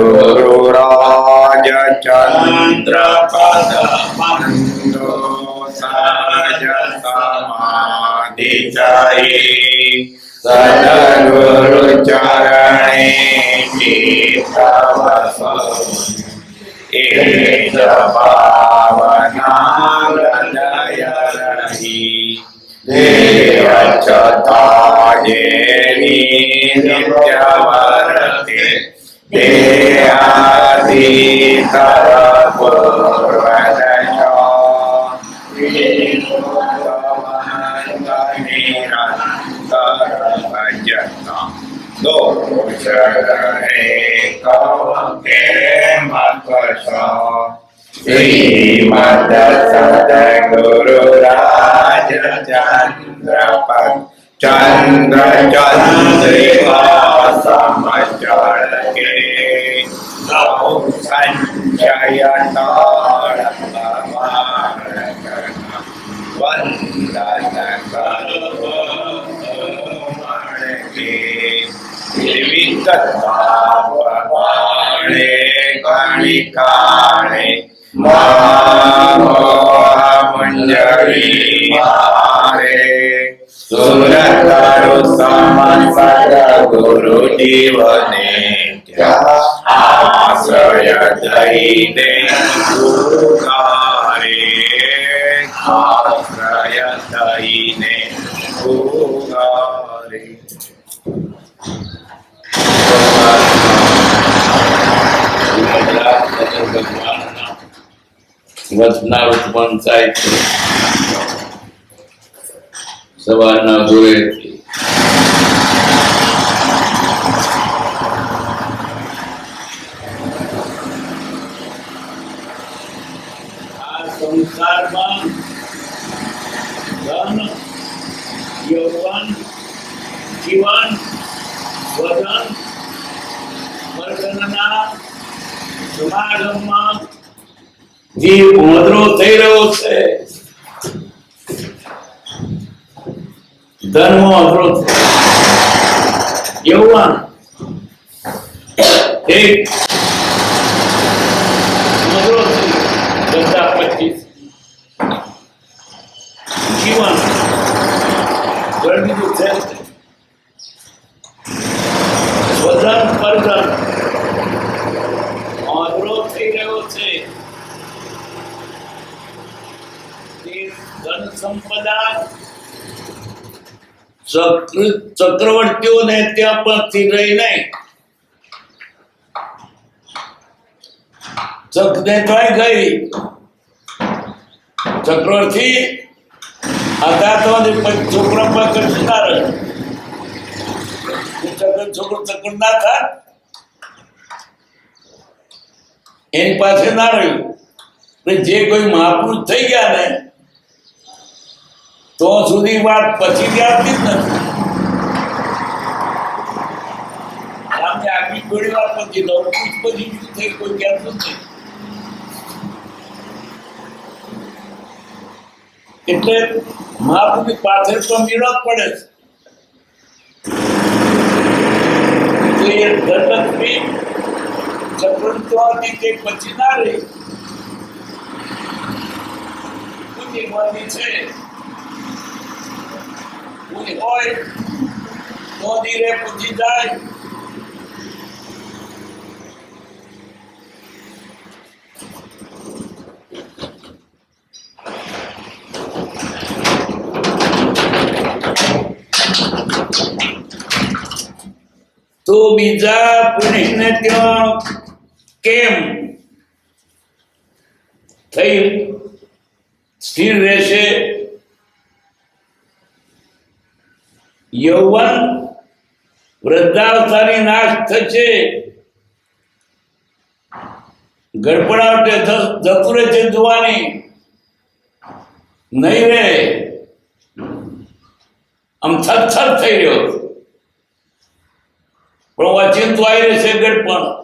સદગુરુરાજ ચંદ્રપદ મંદો સજ સમાધિ જઈ સદગુરુ ચરણે ચિત્તવસો એજ પાવના હૃદય રહી દેહ ચતાયેની નિત્ય વર્તે દેહાધીતર પૂર્વદશો નિરંતર ભજતા દોષ રહે કવકે મકશો શ્રીમદ સદગુરુરાજ ચંદ્રપદ ચંદ્ર ચંદ્રિકા સમચળ કે નૌ સંચય તાળ વંદન વિવિધ પાણે કણિકાણે મંજરી મારે સુરતરુ સમસદ ગુરુ જીવને આશ્રય દઈને ઉગારે આશ્રય દઈને ઉગારે વચનાવૃત પંચાય છે સવારના ભોરેથી આ સંસારમાં ધન યૌવન જીવન વદન મર્દનના સમાગમમાં જીવ ભોંદરો થઈ રહ્યો છે ધર્મ અવરોધ યૌવન એક અવરોધ 2025 જીવન ગરમીનું છે સ્વધન પરધન અવરોધ થઈ રહ્યો છે ધન સંપદા ચક્રવર્તીઓને ત્યાં પણ સ્થિર રહી નહીં ચકને થઈ ગઈ ચક્રવર્તી હતા તો છોકરા પર કશું ના રહે છોકરો ચક્ર ના થાય એની પાસે ના રહ્યું જે કોઈ મહાપુરુષ થઈ ગયા ને તો સુધી વાત પછી આવતી જ નથી આમને આગલી થોડી વાર પછી લૌકિક પછી શું થઈ કોઈ કહેતું નથી એટલે મહાપુરુષ પાછળ તો મેળવ પડે છે એ ધનલક્ષ્મી ચક્રવર્તી તે પછી ના રહી પૂજ્યવાદી છે હોય તો ધીરે પૂછી જાય તો બીજા પુરુષને ત્યાં કેમ થઈ સ્થિર રહેશે યૌવન વૃદ્ધાવસ્થાની નાશ થશે ગડપડાવટે જતું રહે છે જુવાની નહીં રહે આમ થર થઈ રહ્યો પણ વાંચીતું આવી રહેશે ગડપણ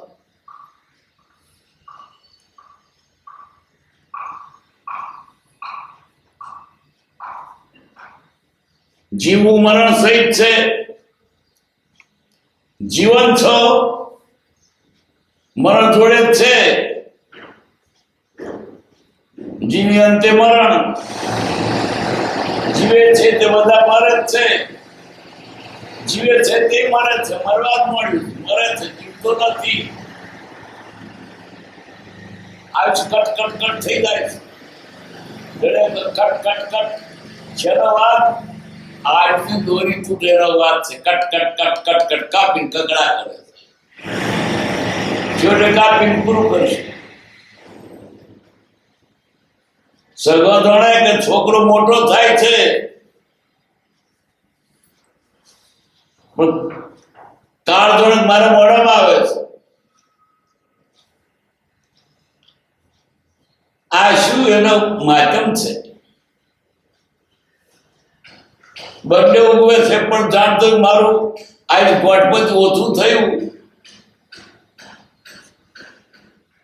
જીવવું મરણ સહિત છે જીવન છો મરણ જોડે જ છે. જીની અંતે મરણ. જીવે છે તે બધા મરે જ છે. જીવે છે તે મરે છે. મરવા જ મળ્યું. મરે છે, જીવતો નથી. આજ કટ કટ કટ થઈ જાય છે. Cut cut cut. છેલ્લો વાત આજની દોરી તૂટેલો વાત છે. Cut cut cut cut cut કાપીને કકડા કરે છે. છોડે કાપીને પૂરું કરશે. સગો ધણે કે છોકરો મોટો થાય છે, કાળ ધોણે મારા મોઢામાં આવે છે. આ શું એનો માધ્યમ છે? બંને ઉગવે છે પણ જાણતો મારું આજ ગોઠમાંથી ઓછું થયું.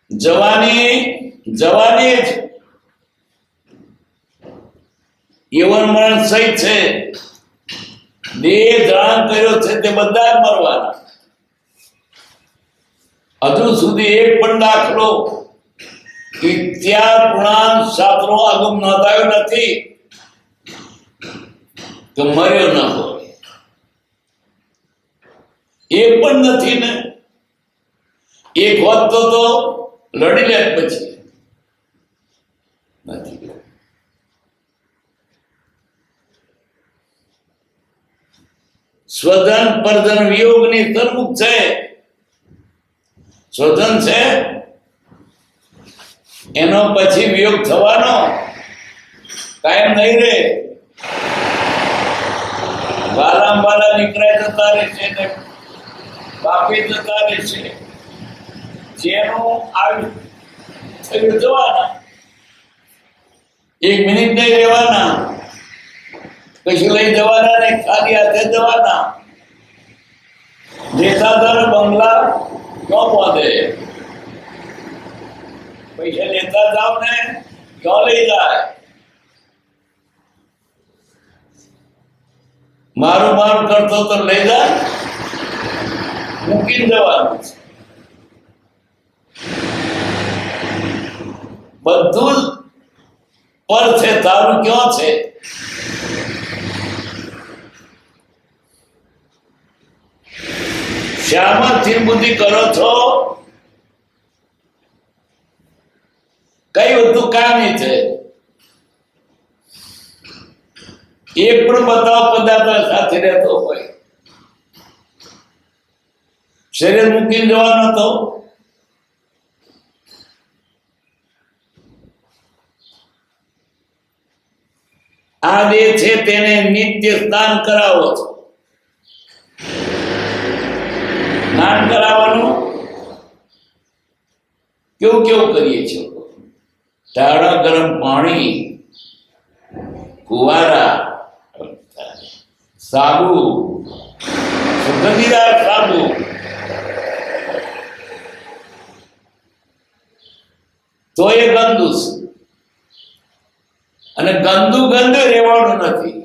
જવાની જવાની જ યવન મરણ સહિત છે. દેહ ધારણ કર્યો છે તે બધા જ મરવાના. હજુ સુધી એક પણ દાખલો ઇતિહાસ પુરાણ શાસ્ત્રો આગમ નોંધાયો નથી કે મર્યો ન હોય. એ પણ નથી ને. એક હોત તો લડી લે પછી નથી. સ્વધન પરધન વિયોગની તરમુખ છે. સ્વધન છે એનો પછી વિયોગ થવાનો કાયમ નહીં રહે. વાલા નીકળાય જતા રહેશે ને બાપી જતા રહેશે. જેનું આવ્યું થયું જવાના. એક મિનિટ નહીં રહેવાના. કશું લઈ જવાના નહીં. ખાલી હાથે જવાના. લેતા બંગલા ક્યાં પહોંચે? પૈસા લેતા જાવ ને ક્યાં લઈ જાય? મારું મારું કરતો તો લઈ જાય, મૂકીને જવાનું છે. બધું પર છે. તારું ક્યાં છે? શામાંથી બુદ્ધિ કરો છો? કઈ બધું કામી છે? એક પણ બતાવ પદાર્થ સાથે રહેતો હોય. શરીર મૂકીને જવાનો તો આ દેહ છે તેને નિત્ય સ્નાન કરાવો છો. સ્નાન કરાવવાનું કેવું કેવું કરીએ છીએ? ટાળા ગરમ પાણી, કુવારા, સાબુ, સુગંધીદાર સાબુ, તો એ ગંદુ છે. અને ગંદુ રહેવાનું નથી.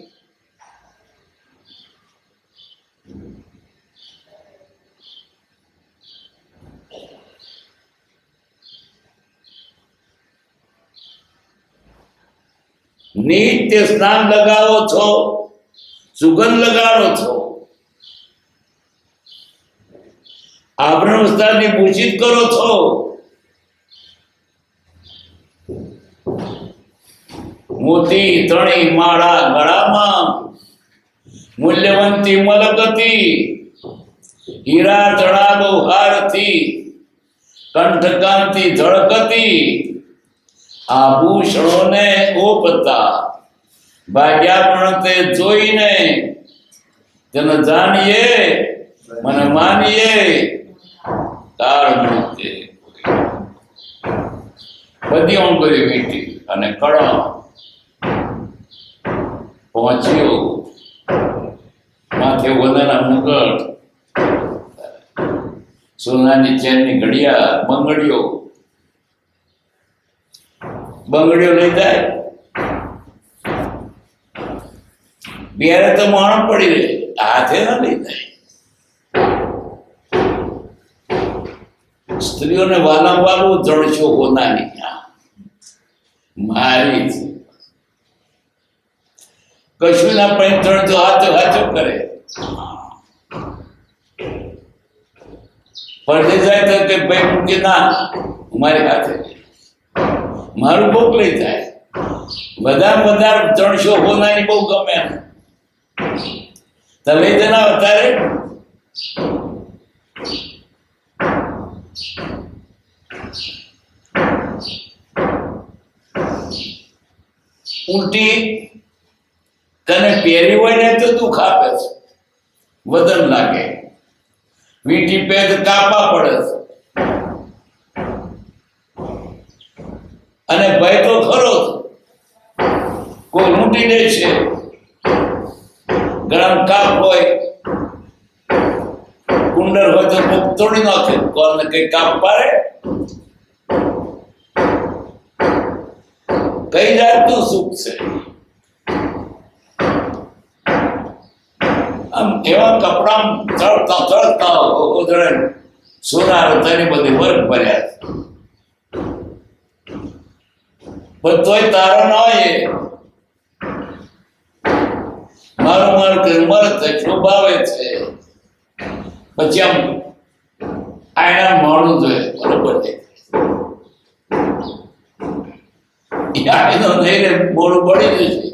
નિત્ય સ્નાન લગાવો છો, સુગંધ લગાડો છો, આભરણ વસ્ત્રાની ભૂષિત કરો છો, મોતી ત્રણેય માળા ગળામાં, મૂલ્યવંતી મલકતી, હીરા જણાવો હારથી, કંઠકાંતિ ઝળકતી, આભૂષણોને ઓપતા, ભાગ્યા પણ તે જોઈને તને જાણીએ મને માનીએ કાળ મૂકે. બધી ઓંગળી વીંટી અને કળા પહોંચ્યો. માથે વધારા મુગટ, સોનાની ચેનની ઘડિયાળ, બંગડીઓ લઈ જાય. બિયારે તો માણ પડી રહે, હાથે ના લઈ જાય. સ્ત્રીઓને વાલાવાલું જણશો હોનાની મારી છે. કશું ના પણ જણજો હાચો હાચો કરે. પડે જાય તો કે ભાઈ મૂકી ના મારી હાથે મારું ભૂખ લઈ જાય. વધારે જણશો હોનાની બહુ ગમે. તમે જણા અત્યારે ઉલટી તને પહેરી હોય ને તો દુઃખ આપે છે, વદન લાગે. વીંટી પેદ કાપા પડે છે. અને ભય તો ખરો જ. કોઈ લૂંટી દે છે. ગરમ કાપ હોય, કુંડર હોય તો કોક તોડી નાખે. કોને કઈ કાપ પાડે? કઈ જાતનું સુખ છે? આમ એવા કપડા ચડતા ઉધડે સોના તેની બધી વર્ગ ભર્યા છે. પણ તોય તારો ન હોય મારું કે મરત શોભાવે છે. પછી આમ આયના માણું જોઈએ બરોબર છે. મોડું પડી જશે.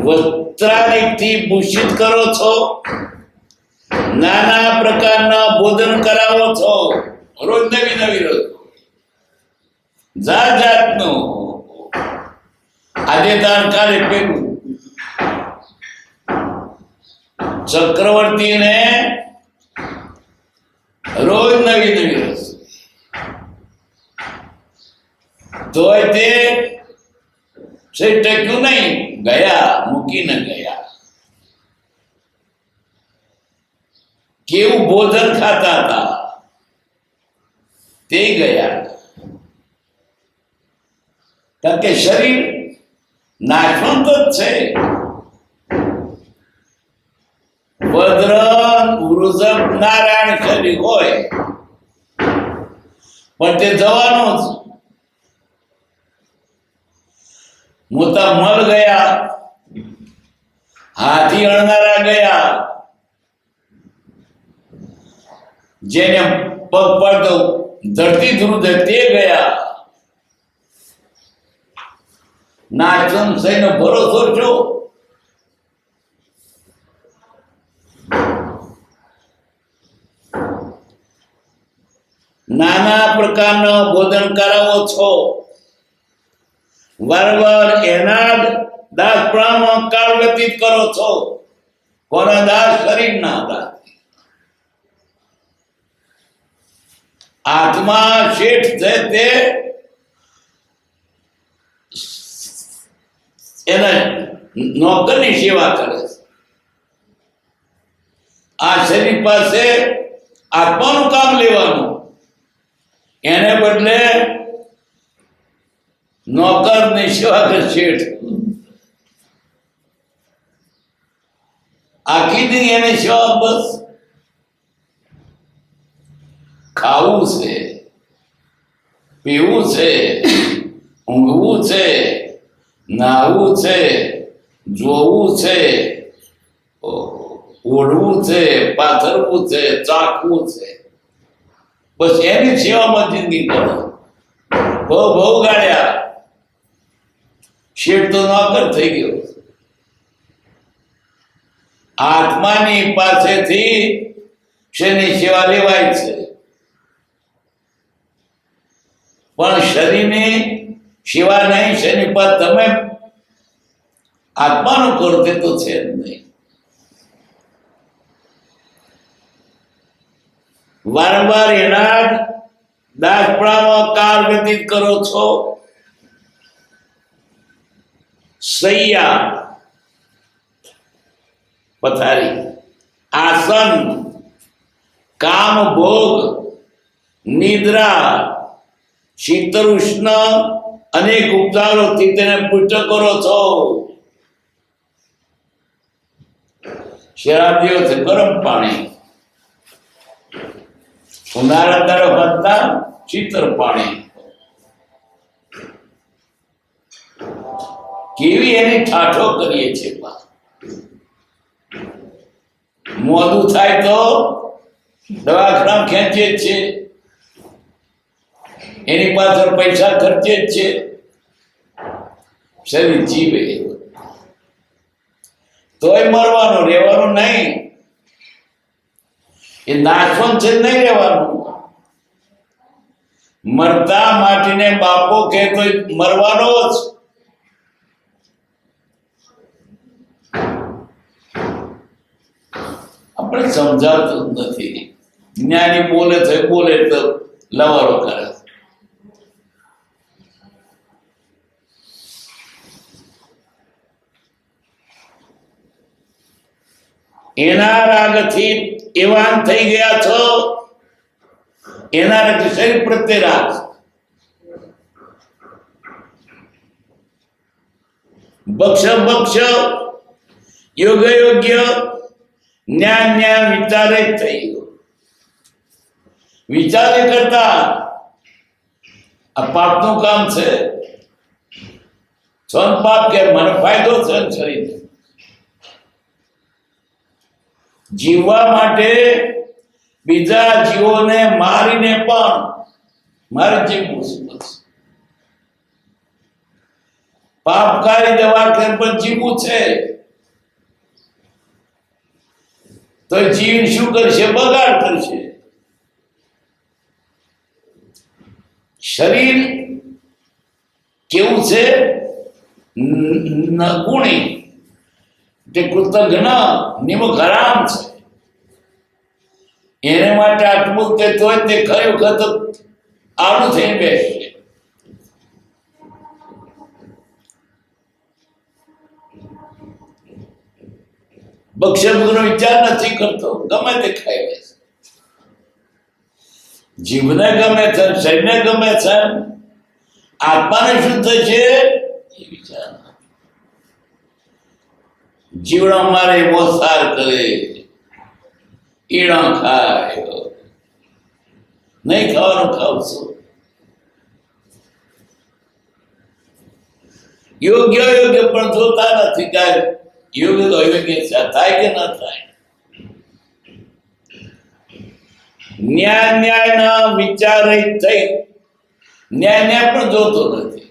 વસ્ત્રાદિથી ભૂષિત કરો છો, નાના પ્રકારના ભોજન કરાવો છો. રોજ નવી નવી રોજ જાત જાતનું. આજે દાન કાલે પેલું. ચક્રવર્તીને રોજ નવી નવી રસોઈ. તોય તે ટક્યું નહીં, ગયા મૂકીને ગયા. કેવું ભોજન ખાતા હતા તે ગયા. કારણ કે શરીર નાશવંત જ છે. વજ્ર વૃષભ નારાયણ શરીર હોય પણ તે જવાનું જ. મોટા મલ ગયા, હાથી અણનારા ગયા. જેને પગ પડતો ધરતી ધ્રુવ તે ગયા. નાચન સૈનો ભરોસો છો. નાના પ્રકારનો ભોજન કરાવો છો. વારંવાર એના દાસ પ્રાણ કાળ વ્યતીત કરો છો. કોના દાસ? શરીરના દાસ. આત્મા શેઠ છે તે એના નોકરની સેવા કરે છે. આ શરીર પાસે આત્માનું કામ લેવાનું, એને બદલે નોકરની સેવા કરે શેઠ. આખી દી એને સેવા. બસ ખાવું છે, પીવું છે, ઊંઘવું છે, નાહવું છે, જોવું છે, ઓઢવું છે, પાથરવું છે, ચાખવું છે. બસ એની સેવામાં જિંદગી કરો. બહુ ગાળ્યા. શેઠ તો નોકર થઈ ગયો. આત્માની પાસેથી શેની સેવા લેવાય છે, પણ શરીરની સેવા નહીં. શેની પર તમે આત્માનું કરો તે તો છે જ નહીં. વારંવાર એના દાસપણામાં કાળ વ્યતીત કરો છો. શૈયા પથારી, આસન, કામ ભોગ, નિદ્રા, શીતળ ઉષ્ણ અનેક ઉપચારોથી તેને પુષ્ટ કરો છો. શરાબ જેવો છે ગરમ પાણી, ઉનાળા તરફ હતા શીતળ પાણી. કેવી એની ઠાઠો કરીએ છીએ. મોડું થાય તો દવાખાના ખેંચીએ જ છે, એની પાછળ પૈસા ખર્ચે જ છે. શરીર જીવે તોય મરવાનું, રહેવાનું નહીં. એ નાશવંત છે, નહીં રહેવાનું. મરતા માટીને બાપો કે તો મરવાનો જ. આપણે સમજાતું જ નથી. જ્ઞાની બોલે છે, બોલે તો લવારો કરે. એના રાગથી એવા થઈ ગયા છો, એના રાગથી શરીર પ્રત્યે રાગ. બક્ષ યોગ્ય ન્યાય વિચારે થઈ ગયો. વિચારે કરતા આ પાપનું કામ છે. સ્વન પાપ કે મને ફાયદો છે શરીર જીવવા માટે બીજા જીવોને મારીને પણ મારે જીવવું છે. પાપકારી દવા પર જીવવું છે તો જીવ શું કરશે? બગાડ કરશે. શરીર કેવું છે? ગુણી તે કૃતજ્ઞ નિમક હરામ છે. એને માટે આટલું કે તોય તે ખરી વખત આડું થઈને બેસશે. બક્ષેપનો વિચાર નથી કરતો, ગમે તે ખાઈ લે છે. જીવને ગમે છે, શરીરને ગમે છે, આત્માને શુદ્ધ છે એ વિચાર. જીવડા મારે મોસાર કરે, ઈણા ખાય, નહીં ખાવાનું ખાવશો. યોગ્ય પણ જોતા નથી. ક્યારે યોગ્ય તો અયોગ્ય થાય કે ના થાય. ન્યાય ના વિચાર થઈ ન્યાય પણ જોતો નથી.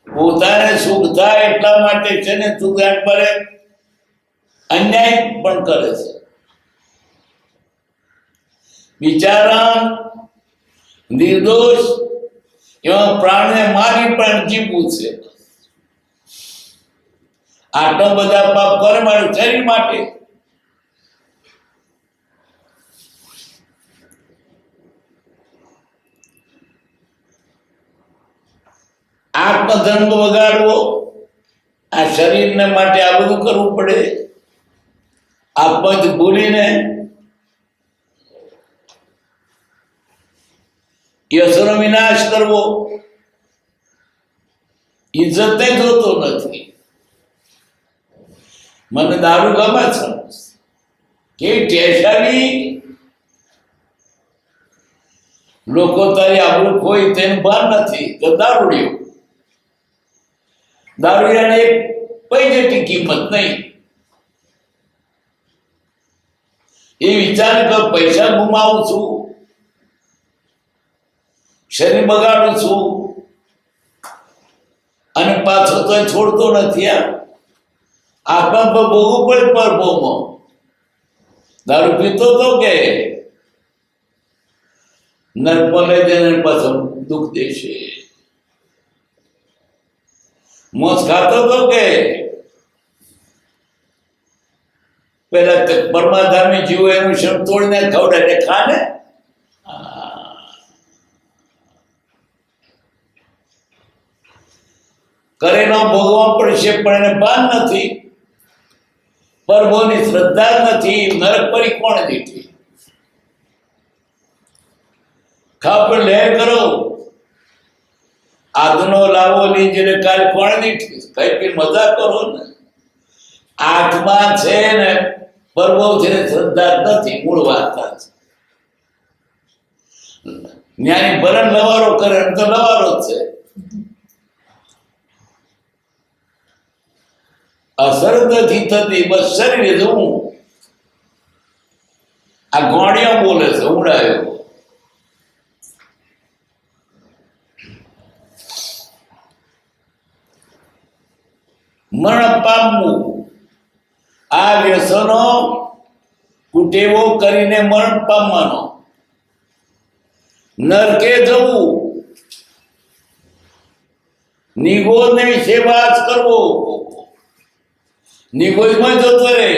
પોતાને સુખ થાય એટલા માટે છે ને તું ધ્યાન પડે અન્યાય પણ કરે છે. બિચારા નિર્દોષ એવા પ્રાણને મારી પણ જીવવું છે. આટલા બધા પાપ કરે મારા શરીર માટે. આત્મધર્મ વગાડવો, આ શરીરને માટે આ બધું કરવું પડે. આત્માથી ભૂલીને યશનો વિનાશ કરવો, ઇજ્જત જોતો નથી. મને દારૂ ગમે છે કે ટેશાવી લોકો તારી આબરૂ કોઈ તેનું ભાન નથી તો દારૂડિયો. દારૂડિયાને એક પૈસાની કિંમત નહીં. એ વિચાર કર, પૈસા ગુમાવું છું, શરીર બગાડું છું અને પાછો તો છોડતો નથી. આત્મા પર ભોગવું પડે. પર ભોગો દારૂ પીતો તો કે નરપલે તેને પાછો દુઃખ દેશે. મોજ ખાતો તો કે પેલા પરમાધામી જીવો એનું શમ તોડીને ખવડાય ખાને. કરેલો ભોગવા પડશે પણ એને ભાન નથી. પરભોની શ્રદ્ધા નથી. નરક પરી કોણ દીઠી? ખાવ પણ લહેર કરો. આજનો લાવો લીજે કાલે કોણ દીઠી? કઈ પી મજા કરો ને. આત્મા છે ને પરબો છે શ્રદ્ધા નથી, મૂળ વાર્તા છે. જ્ઞાની ભરણ લવારો કરે એમ તો લવારો જ છે. અસર નથી થતી, બસ શરીર જોવું. આ ગોળિયા બોલે છે ઉડાયો. મરણ પામવું, આ વ્યસનો કુટેવો કરીને મરણ પામવાનો. નરકે જવું, નિગોને સેવા જ કરવો, નિગોમાં જતો રહે.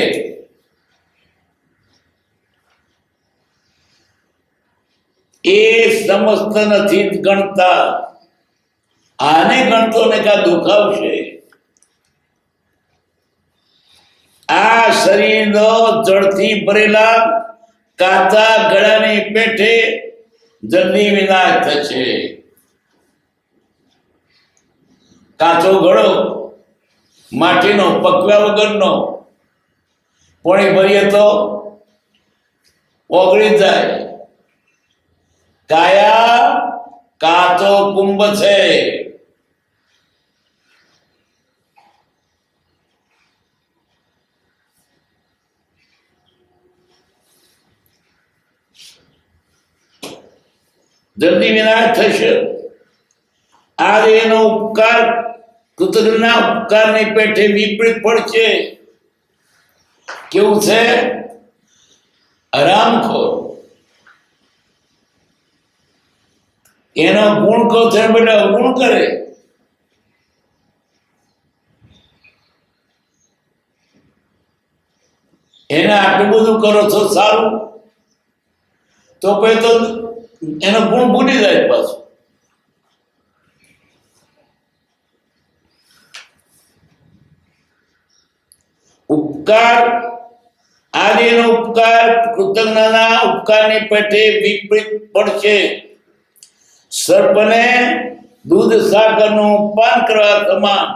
એ સમસ્ત નથી ગણતા. આને ગણતો ને કા દુખાવશે. આ શરીરનો જળથી ભરેલા કાચા ગળાની પેઠે જલ્દી વિનાશ થશે. કાચો ગળો માટીનો, પકવ્યા વગરનો, પાણી ભરીએ તો ઓગળી જાય. કાયા કાચો કુંભ છે. જલ્દી વિનાશ થશે. આ એનો ઉપકાર કૃતજ્ઞના ઉપકારની પેઠે વિપરીત પડશે. કેવું છે? હરામખોર. એનો ગુણ કહો છે બેટા અવગુણ કરે. એને આટલું બધું કરો છો સારું, તો પછી તો એનો ગુણ ભૂલી જાય પાછું. ઉપકાર આદિનો ઉપકાર કૃતજ્ઞના ઉપકારની પેઠે વિપરીત પડશે. સર્પને દૂધ સાગરનું પાન કરવા સમાન.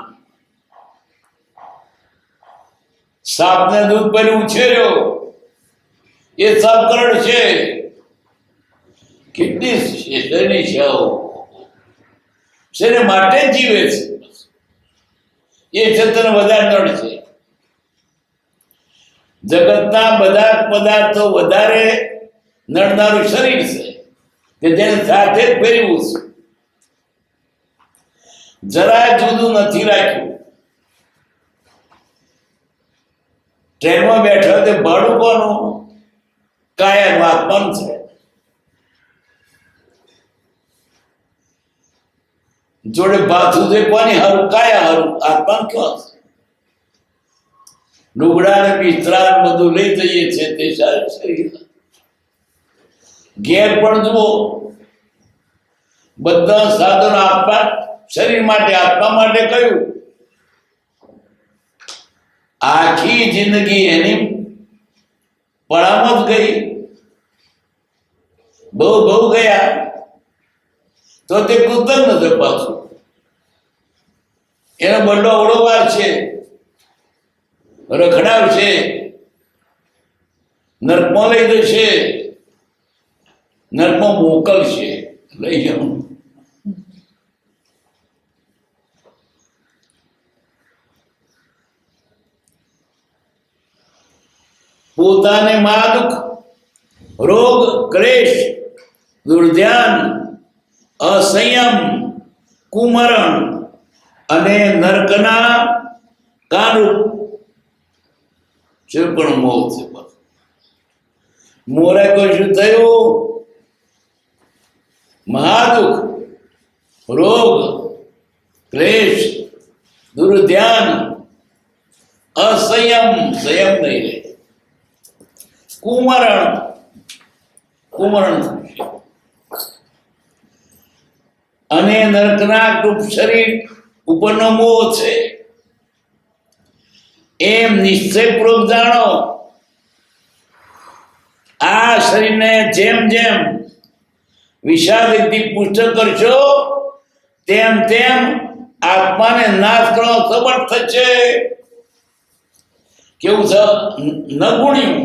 સાપને દૂધ પહેલી ઉછેર્યો, એ સાપ કરડ છે. કેટલી શેષની છાઓ શેને માટે જીવે છે. એ ક્ષેત્ર વધારે નડ છે. જગતના બધા પદાર્થો વધારે નડનારું શરીર છે કે જેને સાથે જ ફેરવું છે. જરાય જુદું નથી રાખ્યું. ટ્રેનમાં બેઠો તે ભાડું કોનું? કાયા આત્માનું છે. જોડે બાથું છે કોની હારું? કાયા હારું. આત્મા ક્યાં છે? લુગડા ને બિસ્તરા બધું લઈ જઈએ છે તે શરીર. ઘેર પણ જુઓ, બધા સાધનો આત્મા શરીર માટે, આત્મા માટે કયું? આખી જિંદગી એની પડામાં જ ગઈ. બહુ ગયા તો તે કૃતજ્ઞ છે. પાછું એનો બદલો અવળો છે, રખડાવશે, નર્કમાં લઈ જશે, નર્કમાં મોકલશે. લઈ જવું. પોતાને મા દુઃખ, રોગ, ક્લેશ, દુર્ધ્યાન, અસંયમ, કુમરણ અને નરકના કારૂપ છે પણ મોહ છે. મોરે કોઈ શું થયું? મહાદુઃખ, રોગ, ક્લેશ, દુર્ધ્યાન, અસંયમ, સંયમ નહીં રહે, કુમરણ, કુમરણ અને નરકના રૂપ શરીર ઉપરનો મોહ છે. એમ નિશ્ચયપૂર્વક જાણો. આ શરીરને જેમ જેમ વિષાદથી પુષ્ટ કરશો તેમ તેમ આત્માને નાશ કરવો સમર્થ થશે. કેવું છે નગુણ્યું.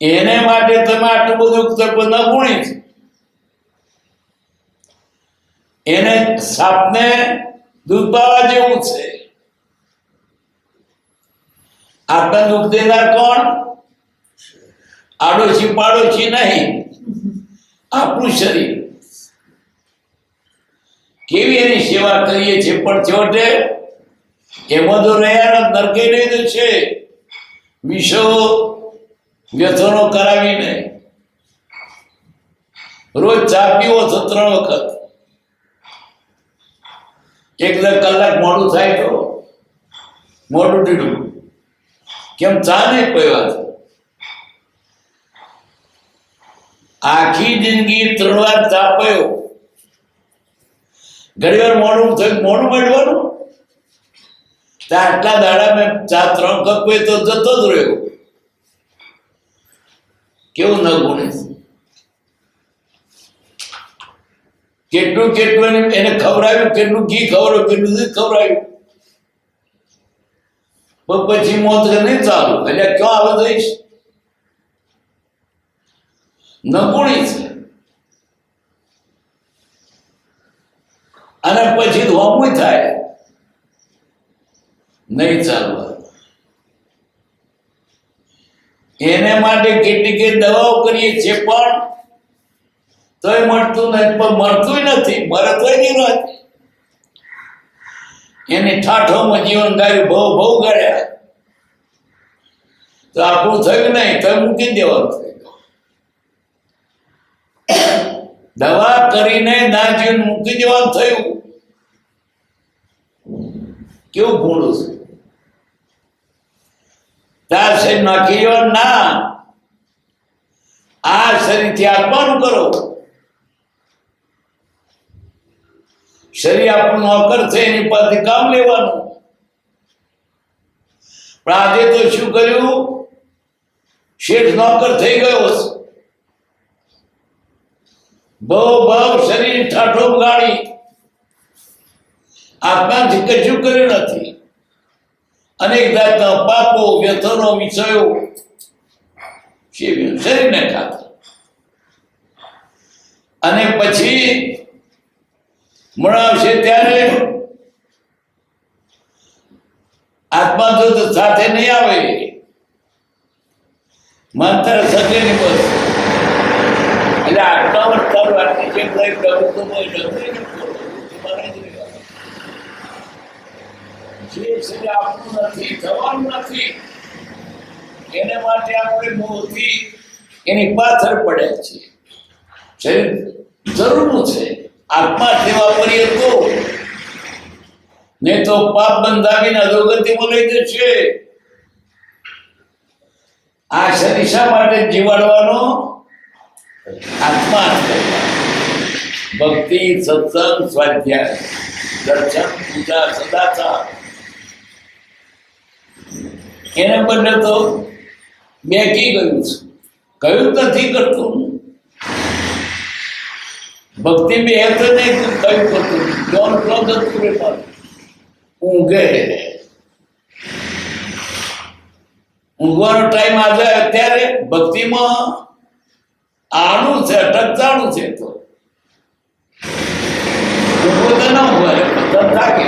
એને માટે તમે આટલું બધું નગુણી છે. એને સાપને દૂધ પાવા જેવું છે. આપણા દુઃખ દેનાર કોણ? આડોશી પાડોશી નહીં, આપણું શરીર. કેવી એની સેવા કરીએ છીએ, પણ છેવટે એમાં તો રહ્યા નરકે નહીં તો છે. વિષો વ્યસનો કરાવીને રોજ ચા પીવો છો 3 વખત. 1 કલાક મોડું થાય તો મોડું ટીડું કેમ ચા નહીં પીવા? આખી જિંદગી 3 વાર ચા પીયો, ઘણી વાર મોડું થયું, મોડું મળવાનું. આટલા દાડા મેં ચા 3 કપ પીએ તો જતો જ રહ્યો. કેવું ન ગુણે! કેટલું કેટલું એને ખવડાવ્યું, કેટલું ઘી ખવડાવ્યું, કેટલું દૂધ ખવડાવ્યું, પછી મોત નહીં ચાલુ. એટલે ક્યાં આવે જઈશ? નગુણી છે. અને પછી ધોમું થાય, નહીં ચાલવા. એને માટે કેટલી દવાઓ કરીએ છીએ, પણ તોય મળતું નથી. પણ મળતું નથી, મરે તોય નહીં રહે. એની ઠાઠોમાં જીવન ગાયું, બહુ બહુ ગાળ્યા તો આપણું થયું નહીં, તો મૂકી દેવાનું થયું. દવા કરીને ના જીવન મૂકી દેવાનું થયું. કેવું ભૂંડું છે! તાર શરીર નાખી દેવાનું ના, આ શરીરથી આત્માનું કરો. શરીર આપણું નોકર છે, એની પાસે કામ લેવાનું. પણ આજે તો શું કર્યું? શેઠ નોકર થઈ ગયો છે. બહુ શરીર ઠાઠો ગાડી, આત્માથી કશું કર્યું નથી. અનેક જાતના પાપો, વ્યસનો, વિષયો શરીરને ખાતા. અને પછી મળાવશે ત્યારે આત્મા તો સાથે નહીં આવે. મંત્ર સકે નહીં બસ. એટલે આત્મા તારું આટલી જેમ લઈ ડરું તો જે શરીર આપણું નથી, થવાનું નથી, એને માટે આપણે મોહથી એની પાછળ પડ્યા છીએ. શરીર જરૂરનું છે, આત્મા સેવા કરીએ તો, નહીં તો પાપ બંધાવીને અધોગતિમાં લઈ જશે. આ શરીર શા માટે જીવાડવાનો? આત્મા. ભક્તિ, સત્સંગ, સ્વાધ્યાય, દર્શન, પૂજા, સદાચાર. એને બદલે તો બેકી ગયું છે, કયું નથી કરતું. ભક્તિ બે તો નહીં કયું કરતું. જોન ક્રોધ હતું પણ ઊંઘે. ઊંઘવાનો ટાઈમ આજે અત્યારે ભક્તિમાં આણું છે, અટકચાણું છે. તો ઊંઘો તો ના હોય, બધા થાકે.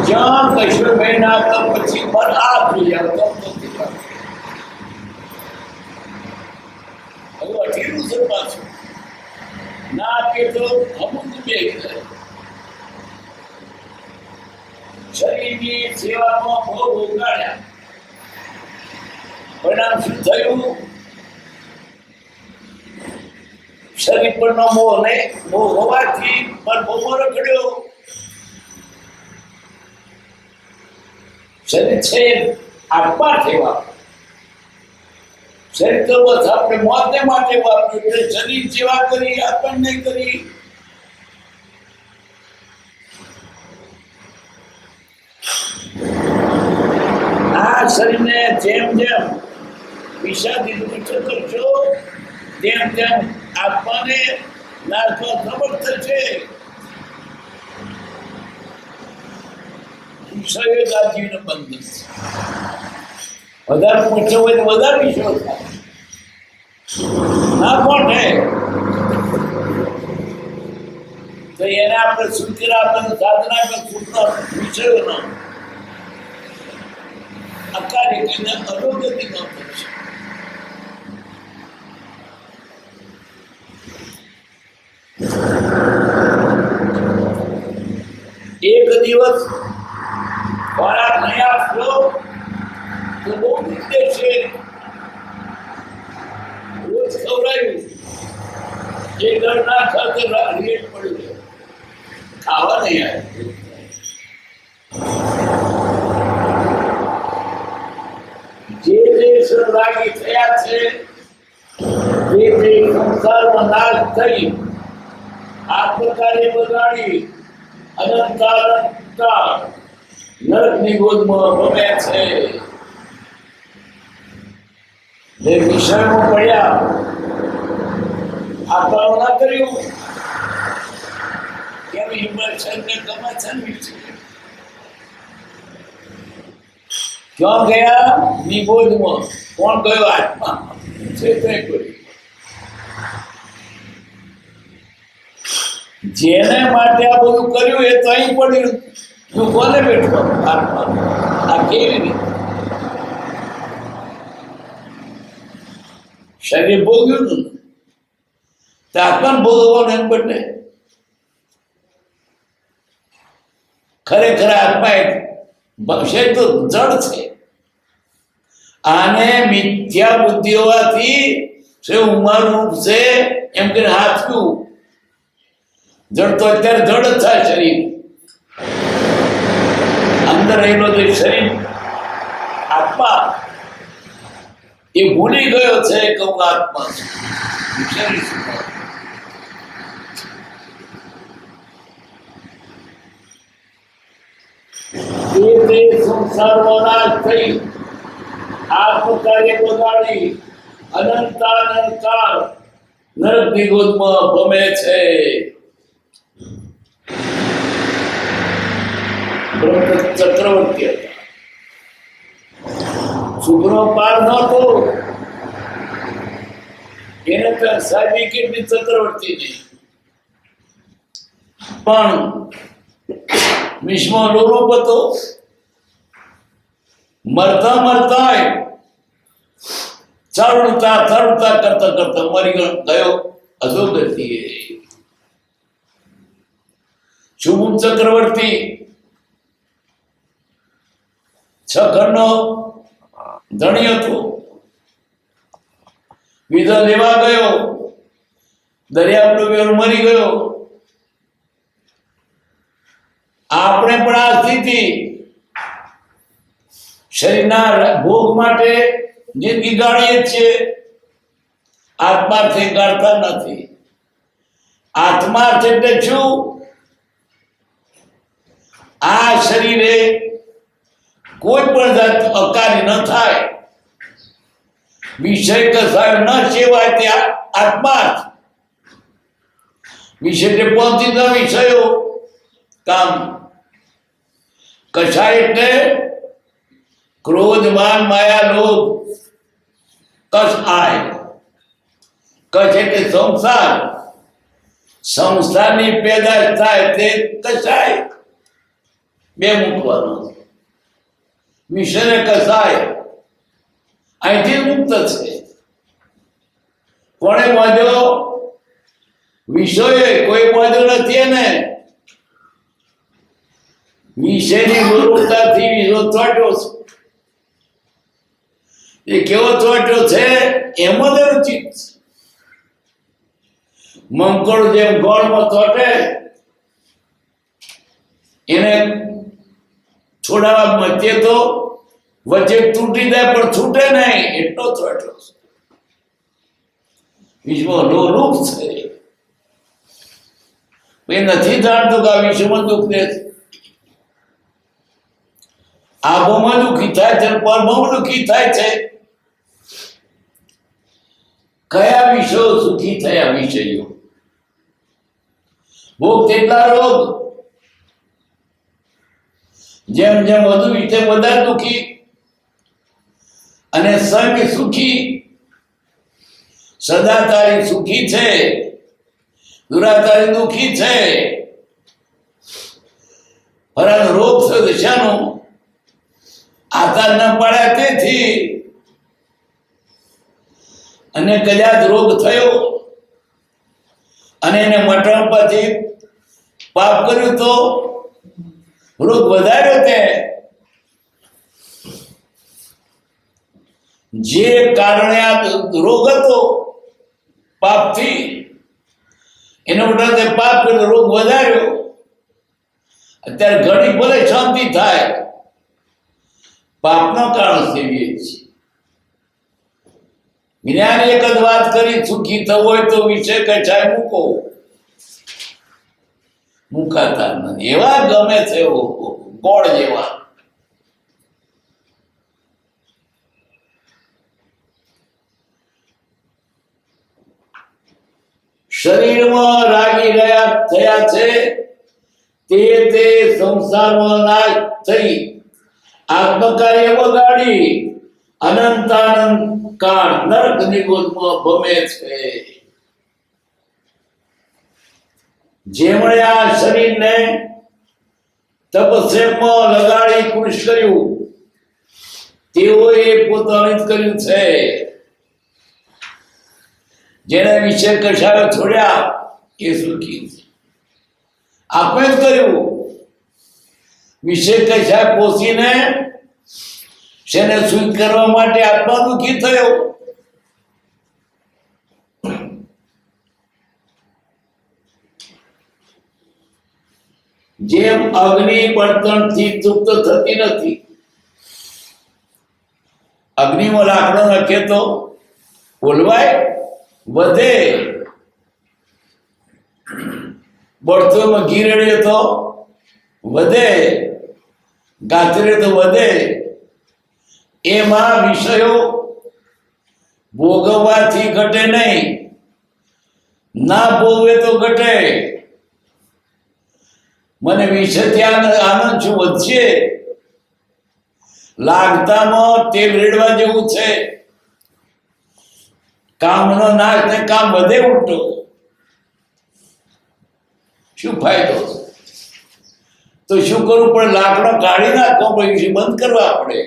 જ્યાં કશું ભાઈ ના તો પછી પર આ થઈ જાય તો હવે અઠીરું છે પાછું. ના આપીએ તો અમુક બે શરીરની સેવામાં બહુ ઉગાડ્યા. પરિણામ શું થયું? શરીર પરનો મોહ ને મોહ હોવાથી પર બહુ રખડ્યો. શરીર છે આત્મા સેવા. શરીર તો બસ આપણે મોતને માટે વાપર્યું, એટલે શરીર સેવા કરી, આત્મા નહીં કરી. આ શરીરને જેમ જેમ વિષાદી કરશો, તેમ તેમ આત્માને નાશવા સમર્થ થશે. વિષયો જ આ જીવને બંધન છે. વધારે પૂછ્યો હોય તો વધારે વિષયો થાય ના કોને તો એને આપણે સૂત્ર આપણે સાધના કે સૂત્ર વિષયો ન અકાર્ય કહીને અધોગતિ ન કરશે. એક દિવસ ખોરાક નહીં આપશો તો બહુ નિર્દેશ છે. રોજ ખવડાવ્યું એ ઘર ના ખાતે રેટ પડ્યું ખાવા નહીં આવે. જે દેશ રાગી થયા છે જે સંસારમાં નાશ થઈ આ પ્રકારે બગાડી અનંતાનંતા નરકની ગોદમાં ભમે છે. જે વિષયમાં પડ્યા આપવાનું ના કર્યું કેમ હિમર્શનને ગમે છે ને વિશે ક્યાં ગયા નિબોધમાં કોણ ગયો આત્મા છે તે કોઈ જેને માટે આ બધું કર્યું એ તો અહીં પડ્યું તું કોને બેઠો આત્મા આ કેવી રીતે શરીર ભોગ્યું હતું ને આત્મા ભોગવવાનું એમ બદલે ખરેખર આત્મા એક ભવિષ્ય તો જડ છે. આને મિથ્યા બુદ્ધિ હોવાથી છે ઉમારું છે એમ કે હાથવું જડ તો અત્યારે જડ જ થાય. શરીર અંદર રહેલો જે શરીર આત્મા એ ભૂલી ગયો છે કે હું આત્મા છું. સંસારમાં નાશ થઈ આત્મકાર્ય બગાડી અનંતાનંતકાળ નરકની ગોદમાં ભમે છે. ચક્રવર્તી હતા. શુભનો પાર નહોતો એને તો સાહેબી કેટલી ચક્રવર્તી નહીં પણ વિશ્વમાં લોરૂપ હતો. મરતા મરતા ચડતા ચડતા કરતા કરતા મરી ગયો અધોગતિએ. શુભમ ચક્રવર્તી 6 ઘરનો ધણી હતો. વિધા લેવા ગયો દરિયાનો વેર મરી ગયો. આપણે પણ આ સ્થિતિ શરીરના ભોગ માટે જિંદગી ગાળીએ છીએ. આત્માર્થે ગાળતા નથી. આત્માર્થ એટલે શું? આ શરીરે કોઈ પણ જાત અકારી ન થાય વિષય કસાય ન સેવાય તે આત્માર્થ. વિષય એટલે પહોંચી વિષયો કામ કસાય એટલે ક્રોધ માન માયા લોભ કશ આય. કશ એટલે સંસાર. સંસારની પેદાશ થાય તે કસાય બે મૂકવાનો. વિષય કસાય અહીંથી મુક્ત છે. કોણે બાંધ્યો? વિષય કોઈ બાંધ્યો નથી. એને વિષયની ગુરુતાથી વિષય ચોટ્યો છે. એ કેવો ચોટ્યો છે એમાં રૂચિત. મંકોડ જેમ ગોળમાં ચોટે એને છોડાવવા મધ્ય તો વચ્ચે તૂટી જાય પણ છૂટે નહીં એટલો ચોટ્યો છે. વિશ્વમાં રૂપ છે. એ નથી જાણતો કે આ વિશ્વમાં દુઃખ દે છે. આબોમાં દુઃખી થાય છે પરમમાં દુઃખી થાય છે. કયા વિષયો સુખી થયા? વિષયો ભોગ તેટલા રોગ. જેમ જેમ વધુ ઈચ્છે વધારે દુઃખી, અને સંગ સુખી. સદાચારી સુખી છે, દુરાચારી દુઃખી છે. પરંતુ રોગ છે દશાનો આધાર ન પાડ્યા તેથી, અને કદાચ રોગ થયો અને એને મટણ પછી પાપ કર્યું તો રોગ વધાર્યો. તે જે કારણે આ રોગ હતો પાપથી, એના માટે પાપ કર્યો, રોગ વધાર્યો. અત્યારે ઘણી ભલે શાંતિ થાય, પાપનો કારણ સેવીએ છીએ. જ્ઞાન એક જ વાત કરી, સુખી થવું હોય તો વિષય કચાય મૂકો. મુકાતા નથી, એવા ગમે છે ગોળ જેવા. શરીરમાં રાગી રહ્યા થયા છે, તે સંસારમાં નાશ થઈ આત્મકાર્ય બગાડી અનંતાનંદ કાળ નરક નિગોદમાં ભમે છે. જેમણે આ શરીરને તપસ્યામાં લગાડી પુરુષ કર્યું, તેઓએ પોતાનું જ કર્યું છે. જેને વિશે કશાયો છોડ્યા એ સુખી છે. આપણે જ કર્યું. વિશે કશા પોષીને શેને સુખ કરવા માટે આત્મા દુઃખી થયો. જેમ અગ્નિ બળતણથી તૃપ્ત થતી નથી. અગ્નિમાં લાકડો નાખે તો ઓલવાય, વધે. બળતણમાં ઘી રેડે તો વધે, ગાતરે તો વધે. એમાં વિષયો ભોગવવાથી ઘટે નહીં, ના ભોગવે તો ઘટે. મને વિષયથી આનંદ શું વધશે? લાગતામાં તેલ રેડવા જેવું છે. કામનો નાશ ને કામ વધે ઉલટો. શું ફાયદો? તો શું કરવું પડે? લાકડો કાઢી નાખવો પડે, બંધ કરવા પડે.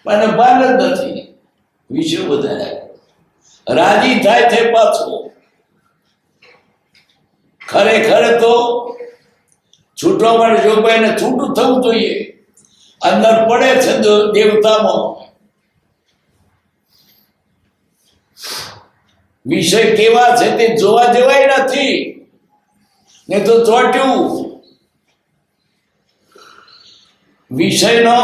મને ભાન જ નથી. વિષય બધા રાજી થાય છે પાછો. ખરેખર તો છૂટવા માટે જોગભાઈને છૂટું થવું જોઈએ. અંદર પડે છે દેવતામાં. વિષય કેવા છે તે જોવા જેવાય નથી, ને તો ચોટ્યું. વિષયનો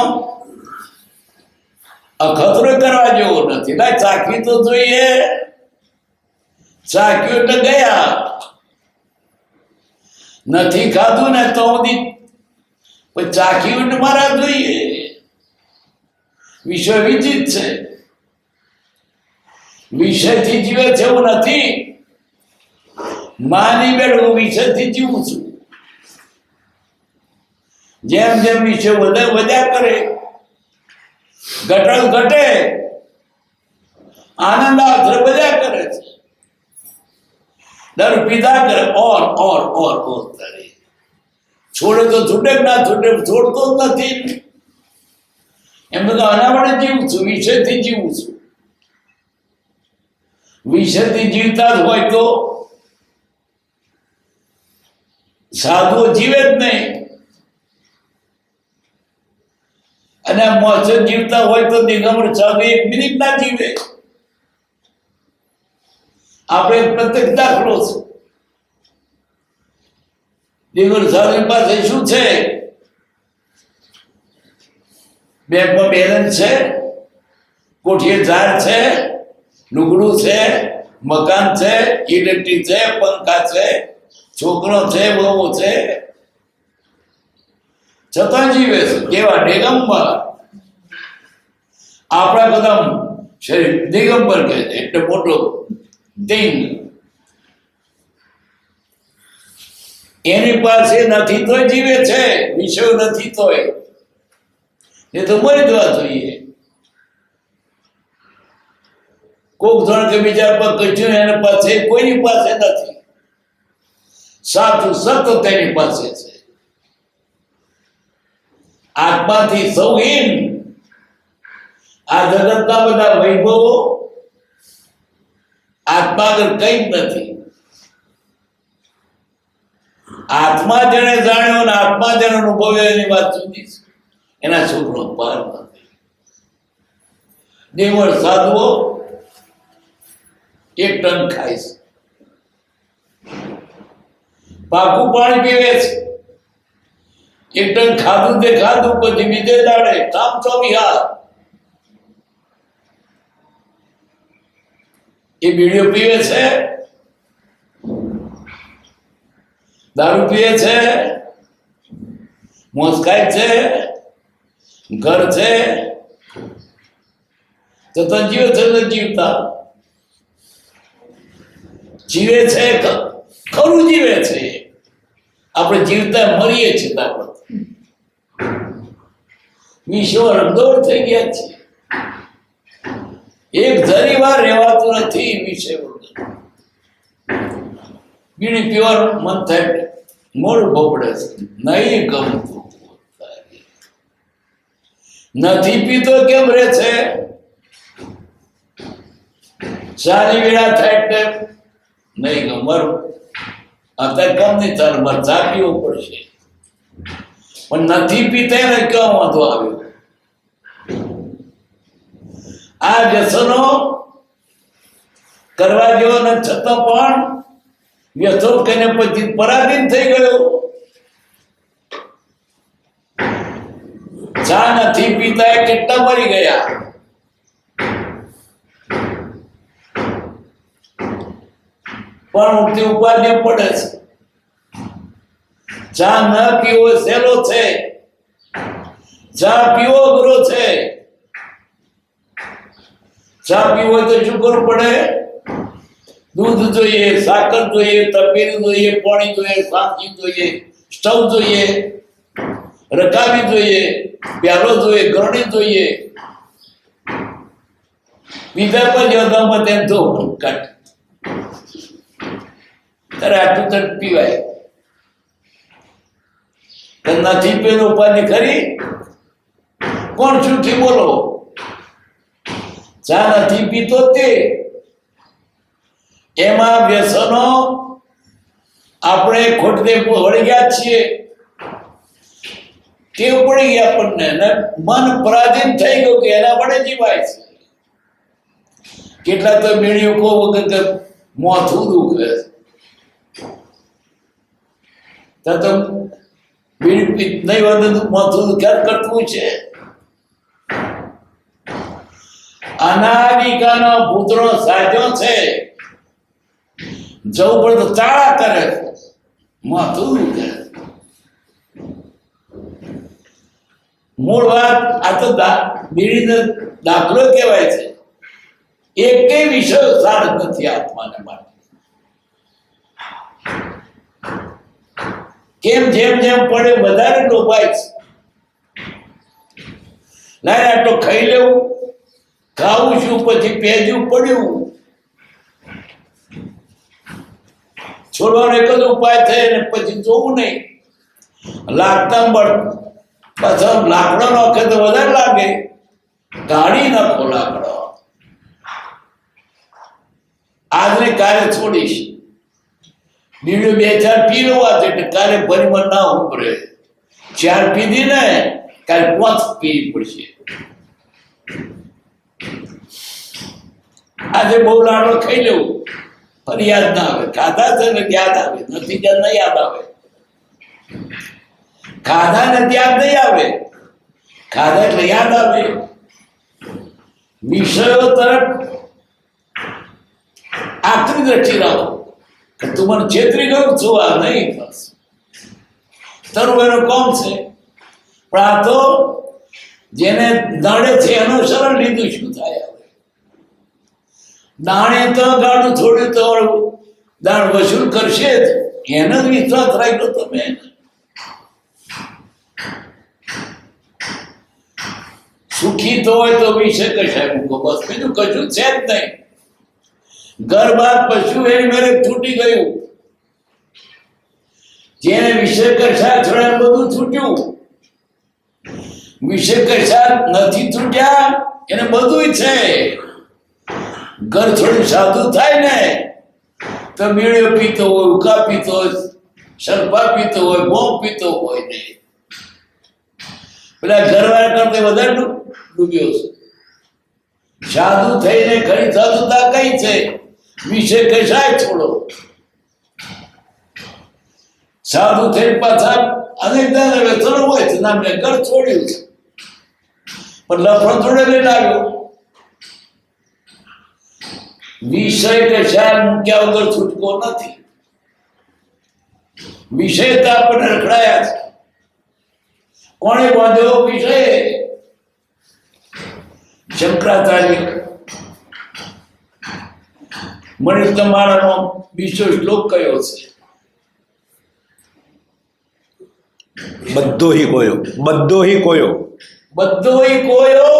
અખતરો કરવા જેવો નથી. ના ચાખી તો જોઈએ. ચાખ્યું એટલે ગયા. નથી ખાધું ને તો ચાખ્યું એટલે મારા જોઈએ. વિષય વિચિત છે. વિષયથી જીવે છે એવું નથી. માની બેઠું વિષયથી જીવું છું. જેમ જેમ વિષય વધ્યા કરે, ઘટણ ઘટે, આનંદ આશ્ર બધા કરે છે. દર પીધા કરે, ઓર કરે. છોડે તો છૂટે ના છૂટે, છોડતો જ નથી. એમ તો અનાવડે જીવું છું, વિષયથી જીવું છું. વિષયથી જીવતા જ હોય તો સાધુઓ જીવે જ નહીં. અને મોજ જીવતા હોય તો દિગંબર સાધુ એક મિનિટ ના જીવે. આપણે પ્રત્યેક દાખલો છે. દિગંબર સાધુ પાસે શું છે? બેંકમાં બેલેન્સ છે, કોઠીએ ઝાડ છે, લુગડું છે, મકાન છે, ઇલેક્ટ્રિક છે, પંખા છે, છોકરો છે, બહુ છે, છતાં જીવે છે. કેવા દિગંબર! આપણા કદમ શરીર દિગંબર કહે છે, એટલે મોટો દિંગ. એની પાસે નથી તોય જીવે છે, વિષયો નથી તોય, એ તો મરી જવા જોઈએ. કોક જણ કે બીજા પર કચ્યું એની પાસે કોઈની પાસે નથી, સાચું સત્ય તેની પાસે છે. આત્માથી સૌ હીન. આ જગતના બધા વૈભવો આત્મા આગળ કઈ જ નથી. આત્મા જેને જાણ્યો ને આત્મા જેને અનુભવ્યો એની વાત સુધી છે. એના છોકરો પાર નથી. દેવળ સાધુઓ 1 ટન ખાય છે, પાકું પાણી પીવે છે. 1 ટન ખાધું તે ખાધું, પછી બીજે દાડે કામ ચોમિહાર. એ બીડીઓ પીવે છે, દારૂ પીવે છે, મોજ ખાય છે, ઘર છે, તો તને જીવે છે ને જીવતા જીવે છે, ખરું જીવે છે. આપણે જીવતા મરીએ છીએ તો આપણે વિશ્વ રંગદોળ થઈ ગયા છે. એક જરી વાર રહેવાતું નથી વિષય વગર. બીડી પીવાનું મન થાય, મોડું બપડે છે, નહીં ગમતું. નથી પીતો કેમ રહે છે? સારી વેળા થાય એટલે નહીં ગમવાનું. અત્યારે કમ નહીં ચાલે, મારે ચા પીવો પડશે. પણ નથી પીતા ને ક્યાં વાંધો આવ્યો? આ વ્યસનો કરવા જેવો ને છતાં પણ વ્યસન કરીને પછી પરાધીન થઈ ગયો. ચા નથી પીતા એ કેટલા મરી ગયા. પણ ઉઠતી ઉપાધિ પડે છે. ચા ન પીવો સહેલો છે, ચા પીવો અઘરો છે. ચા પીવો તો શું કરવું પડે? દૂધ જોઈએ, સાકર જોઈએ, તપેલું જોઈએ, પાણી જોઈએ, સાંજી જોઈએ, સ્ટવ જોઈએ, રકાબી જોઈએ, પ્યાલો જોઈએ, ગરણી જોઈએ. બીજા પર યોગામાં તેમ તો કાઢ તારે આટલું તક પીવાય. નથી પેલો ઉપાધિ ખરી? કોણ શું થી બોલો? ચા નથી પીતો તે એમાં વ્યસનો આપણે ખોટે વળી ગયા છીએ. ટેવ પડી ગયા આપણને, મન પરાધીન થઈ ગયું કે એના વડે જીવાય છે. કેટલા તો બીડીઓ કો વગર મોથું દુખે તો બીડી નહીં વધુ મોથું દુખ્યા કરતું છે. અનાદિકાનો પુત્રો સાજો છે, જવું પડે તો ચાળા કરે, માથું દુખે. મૂળ વાત આ તો બીડીનો દાખલો કહેવાય છે. એકેય વિષય સાર નથી આત્માને માટે. કેમ જેમ જેમ પડે વધારે ડોબાય છે. ના આટલો ખાઈ લેવું, ખાવું શું, પછી પેજું પડ્યું. છોડવાનો એક જ ઉપાય થાય ને પછી જોવું નહીં. લાગતા બળ પાછા લાકડો નાખે તો વધારે લાગે, કાઢી નાખો લાકડો. આજને કાલે છોડીશ. બીડું 2-4 પી લેવા એટલે કાલે ભરીમાં ના ઉભરે. 4 પીધી ને કાલે 5 પીવી પડશે. આજે બહુ લાડો ખાઈ લેવું, પણ યાદ ના આવે. ખાધા છે ને યાદ આવે, નથી યાદ નહીં યાદ આવે. ખાધા ને યાદ નહીં આવે, ખાધા એટલે યાદ આવે. વિષયો તરફ આખરી દ્રષ્ટિ રાખો કે તું મને છેતરી ગયું છું, આ નહીં બસ તારું એનો કોમ છે. પણ આ તો જેને દાડે છે એનું શરણ લીધું, શું થાય? દાણે તો ગાડું થોડું તો દાણ વસૂલ કરશે જ, એનો જ વિશ્વાસ રાખ્યો તમે. સુખી તો હોય તો વિષય કશાય મૂકો, બસ બીજું કશું છે જ નહીં. ઘર બાર પશુ એની મેરે છૂટી ગયું. જેને વિષય કશા છોડ્યા બધું છૂટ્યું. વિષય કશા નથી છૂટ્યા એને બધું છે. ઘર છોડી સાધુ થાય ને તો બીડીઓ પીતો હોય, ઉકા પીતો હોય, સરપા પીતો હોય, બોમ પીતો હોય ને પેલા ઘરવાળા કરતા વધારે ડૂબ્યો છે. સાધુ થઈને ખરી સાધુતા કઈ છે? વિષય કશાય છોડો. સાધુ થઈ પાછા અનેક દાદા વ્યસનો હોય છે, ના મેં ઘર છોડ્યું છે પણ લફડો થોડે લઈને આવ્યો. વિષય કશા મૂક્યા વગર છૂટકો નથી. વિષય તો આપણે રખડાયા છે. કોણે બાંધ્યો વિષય? શંકરાચાર્ય. મને તમારાનો બીજો શ્લોક કયો છે? બધો હી કોયો, બધો હી કોયો, બધો હી કોયો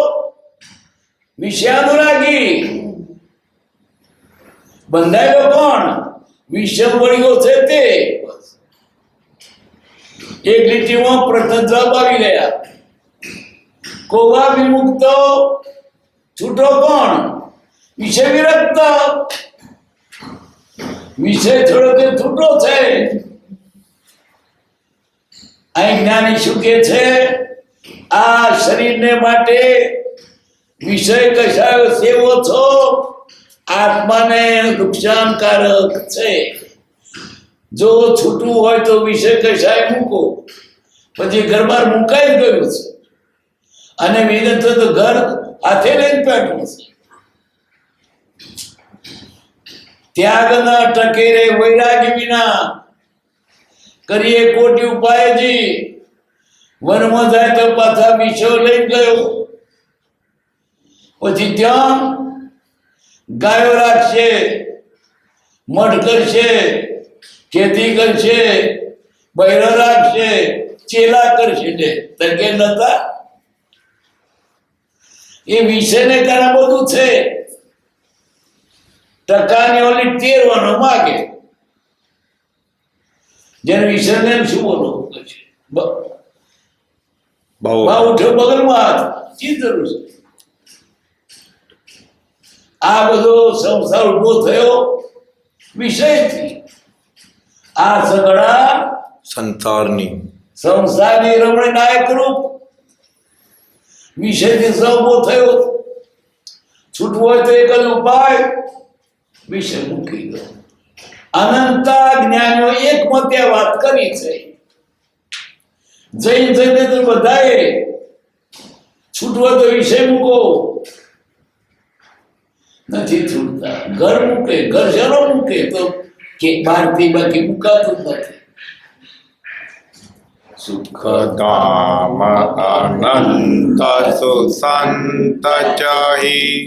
વિષયાનુરાગી. બંધાયો કોણ? વિષય વળ્યો છે તે. એક લીટીમાં પ્રથમ જવાબ આવી ગયા. કોવા વિમુક્ત છૂટો કોણ? વિષય વિરક્ત. વિષય છોડો તે છૂટો છે. અહીં જ્ઞાની શું કે છે? આ શરીરને માટે વિષય કશાયો સેવો છો આત્માને નુકસાનકારક છે. જો છૂટવું હોય તો વિષય કશાય મૂકો. પછી ઘર બહાર મુકાઈ ગયું છે અને વિનંત તો ઘર હાથે લઈને બેઠું છે. ત્યાગ ન ટકે રે વૈરાગી વિના, કરીએ કોટી ઉપાયજી. વનમાં જાય તો પાછા વિષયો લઈ ગયો. પછી ત્યાં ગાયો રાખશે, મઠ કરશે, ખેતી કરશે, બૈરો રાખશે, ચેલા કરશે ને તકે નતા. એ વિષયને કારણે બધું છે. ટકાની ઓલી તેરવાનો માગે. જેને વિષયને શું બોલો પછી ભાવ ઉઠ્યો બગલમાં ચી જરૂર છે? આ બધો સંસાર ઉભો થયો વિષયથી. આ સગડા સંસારની રમણી નાયક રૂપ વિષયથી સૌ ઉભો થયો. છૂટવો હોય તો એક જ ઉપાય, વિષય મૂકી દો. અનંત જ્ઞાનીઓ એક મતે વાત કરી છે. જૈન જઈને તો બધાએ છૂટવો તો વિષય મૂકો. નથી છૂટતા. ઘર મૂકે, ઘર શેનો મૂકે? તો કે બહારથી બાકી મુકાતું નથી. સુખધામ અનંત સુસંત ચાહી